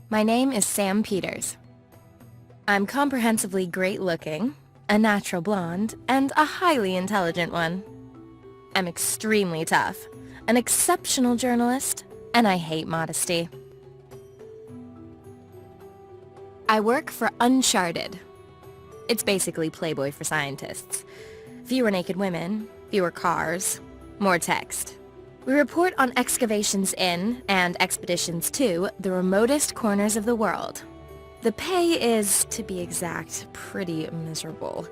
My name is Sam Peters. I'm comprehensively great-looking, a natural blonde, and a highly intelligent one. I'm extremely tough, an exceptional journalist, and I hate modesty. I work for Uncharted. It's basically Playboy for scientists. Fewer naked women, fewer cars, more text. We report on excavations in, and expeditions to, the remotest corners of the world. The pay is, to be exact, pretty miserable.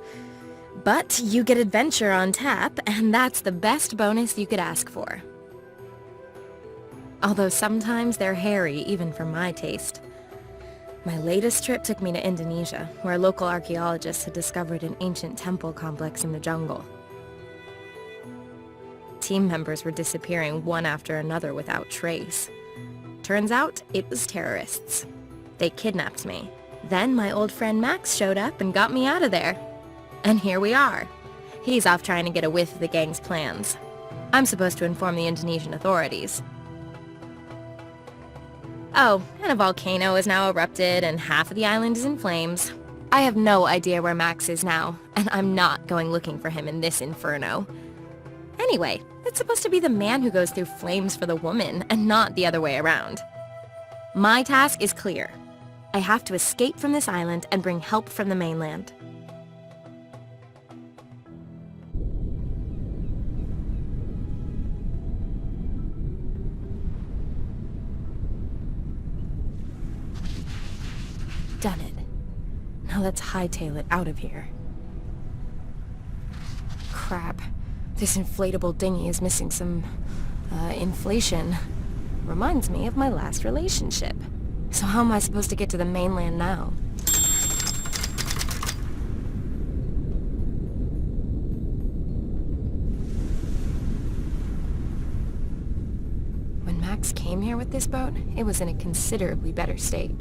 But you get adventure on tap, and that's the best bonus you could ask for. Although sometimes they're hairy, even for my taste. My latest trip took me to Indonesia, where local archaeologists had discovered an ancient temple complex in the jungle. Team members were disappearing one after another without trace. Turns out, it was terrorists. They kidnapped me. Then my old friend Max showed up and got me out of there. And here we are. He's off trying to get a whiff of the gang's plans. I'm supposed to inform the Indonesian authorities. Oh, and a volcano has now erupted and half of the island is in flames. I have no idea where Max is now, and I'm not going looking for him in this inferno. Anyway, it's supposed to be the man who goes through flames for the woman, and not the other way around. My task is clear. I have to escape from this island and bring help from the mainland. Done it. Now let's hightail it out of here. Crap. This inflatable dinghy is missing some, inflation. Reminds me of my last relationship. So how am I supposed to get to the mainland now? When Max came here with this boat, it was in a considerably better state.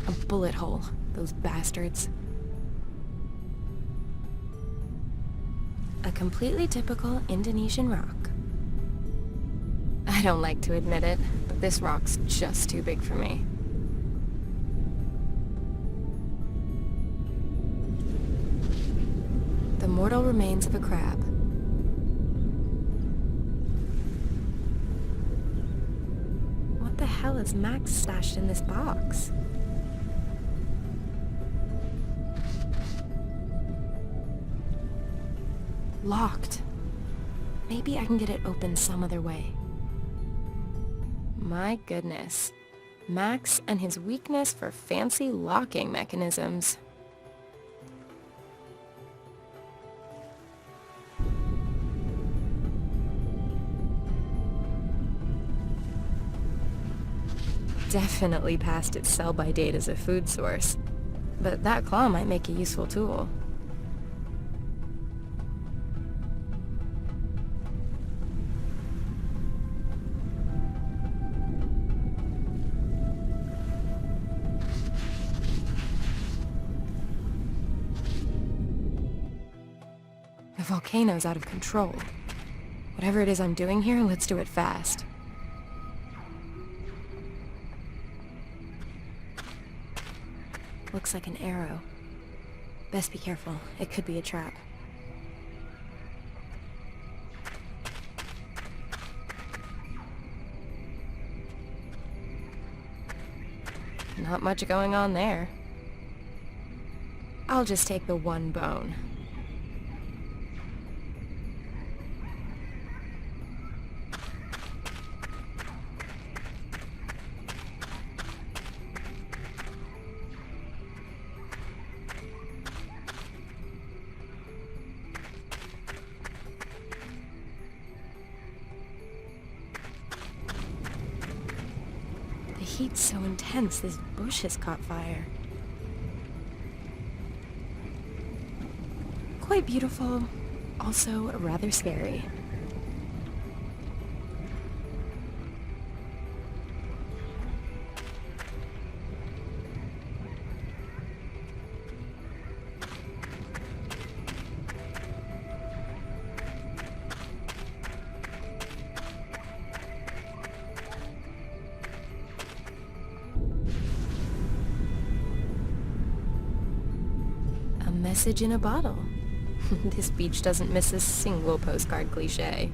A bullet hole, those bastards. A completely typical Indonesian rock. I don't like to admit it, but this rock's just too big for me. The mortal remains of a crab. What the hell is Max stashed in this box? Locked. Maybe I can get it open some other way. My goodness. Max and his weakness for fancy locking mechanisms. Definitely past its sell-by date as a food source. But that claw might make a useful tool. The volcano's out of control. Whatever it is I'm doing here, let's do it fast. Looks like an arrow. Best be careful. It could be a trap. Not much going on there. I'll just take the one bone. The heat's so intense, this bush has caught fire. Quite beautiful, also rather scary. message in a bottle. This beach doesn't miss a single postcard cliché.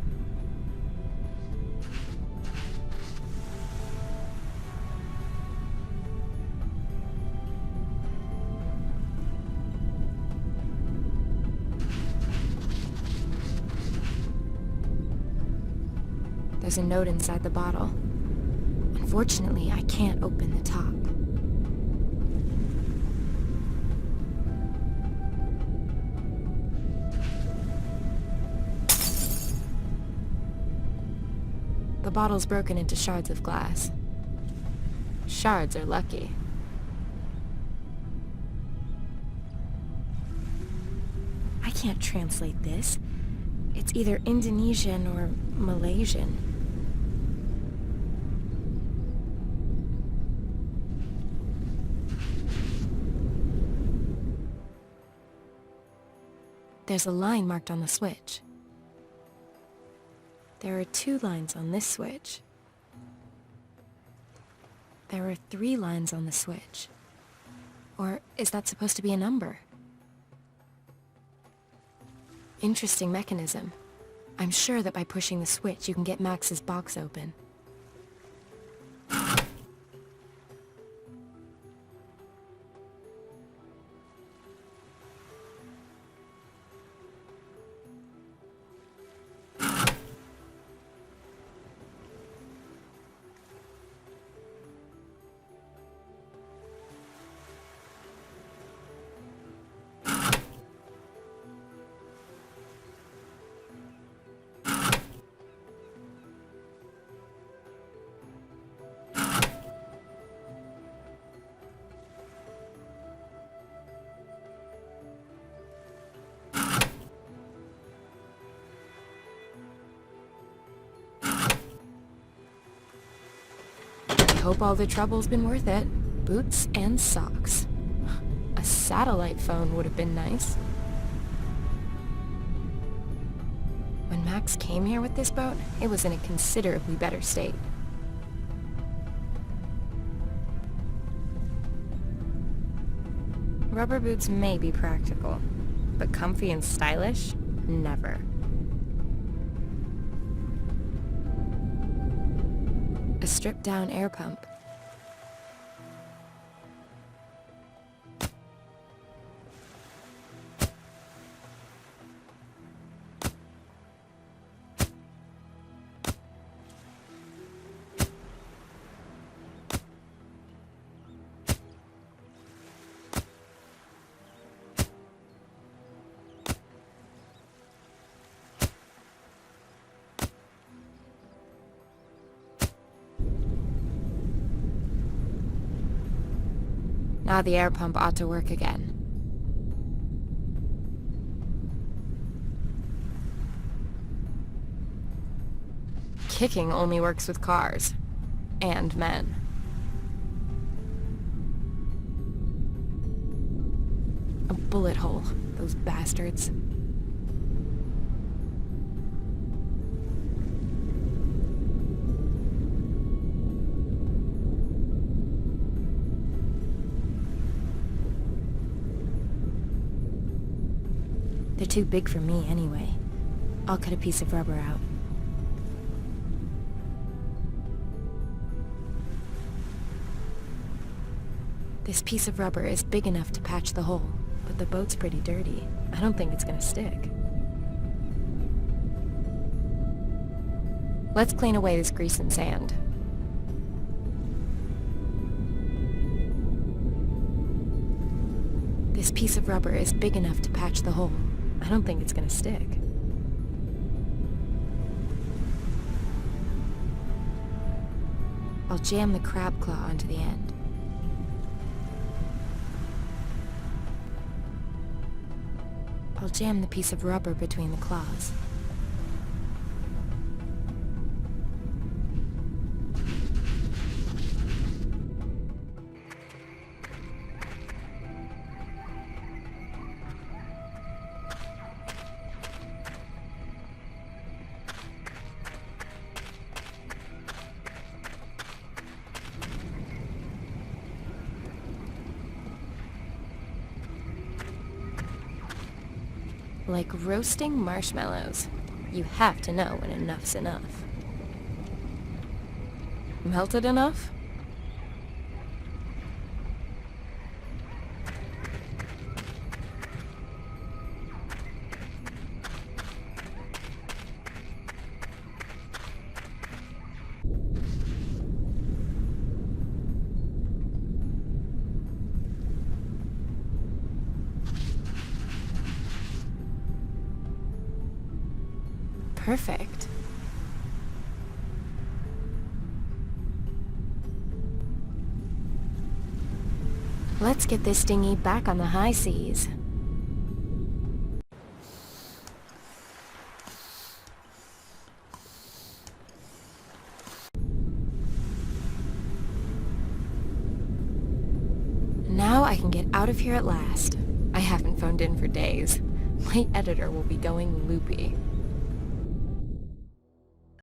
There's a note inside the bottle. Unfortunately, I can't open the top. The bottle's broken into shards of glass. Shards are lucky. I can't translate this. It's either Indonesian or Malaysian. There's a line marked on the switch. There are 2 lines on this switch. There are 3 lines on the switch. Or is that supposed to be a number? Interesting mechanism. I'm sure that by pushing the switch you can get Max's box open. Hope all the trouble's been worth it. Boots and socks. A satellite phone would have been nice. When Max came here with this boat, it was in a considerably better state. Rubber boots may be practical, but comfy and stylish? Never. A stripped-down air pump. Now the air pump ought to work again. Kicking only works with cars. And men. A bullet hole, those bastards. They're too big for me anyway. I'll cut a piece of rubber out. This piece of rubber is big enough to patch the hole, but the boat's pretty dirty. I don't think it's gonna stick. Let's clean away this grease and sand. This piece of rubber is big enough to patch the hole. I don't think it's gonna stick. I'll jam the crab claw onto the end. I'll jam the piece of rubber between the claws. Like roasting marshmallows. You have to know when enough's enough. Melted enough? Perfect. Let's get this dinghy back on the high seas. Now I can get out of here at last. I haven't phoned in for days. My editor will be going loopy.